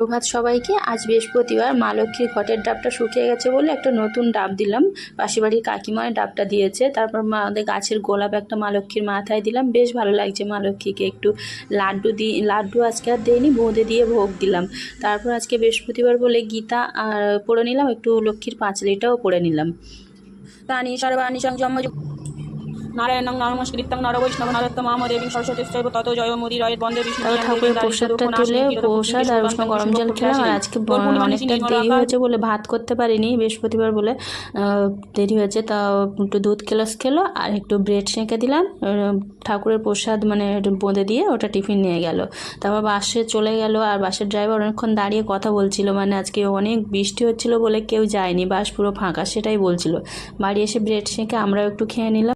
প্রভাত সবাইকে। আজ বৃহস্পতিবার, মা লক্ষ্মীর ঘটের ডাবটা শুকিয়ে গেছে বলে একটা নতুন ডাব দিলাম। পাশে বাড়ির কাকিমায় ডাবটা দিয়েছে। তারপর আমাদের গাছের গোলাপ একটা মা লক্ষ্মীর মাথায় দিলাম, বেশ ভালো লাগছে। মা লক্ষ্মীকে একটু লাড্ডু আজকে আর দেয়নি, বোঁদে দিয়ে ভোগ দিলাম। তারপর আজকে বৃহস্পতিবার বলে গীতা পড়ে নিলাম, একটু লক্ষ্মীর পাঁচালিটাও পড়ে নিলাম। তানি সর্বাণি সংযম নারায়ণং নমস্কৃত্যং নরবৈষ্ণব নরোত্তমম দেবীং সরস্বতীশ্চৈব ততো জয়মুদি রয়ের বন্দে বিষ্ণু। ঠাকুরের প্রসাদটা তুলে প্রসাদ আর উষ্ণ গরম জল খেলাম। আর আজকে অনেকটা দেরি হয়েছে বলে ভাত করতে পারিনি, বৃহস্পতিবার বলে দেরি হয়েছে। তা একটু দুধ খেলো আর একটু ব্রেড সেঁকে দিলাম। ঠাকুরের প্রসাদ মানে বোঁদে দিয়ে ওটা টিফিন নিয়ে গেল। তারপর বাসে চলে গেল। আর বাসের ড্রাইভার অনেকক্ষণ দাঁড়িয়ে কথা বলছিল, মানে আজকে অনেক বৃষ্টি হচ্ছিল বলে কেউ যায়নি, বাস পুরো ফাঁকা, সেটাই বলছিল। বাড়ি এসে ব্রেড সেঁকে আমরাও একটু খেয়ে নিলাম।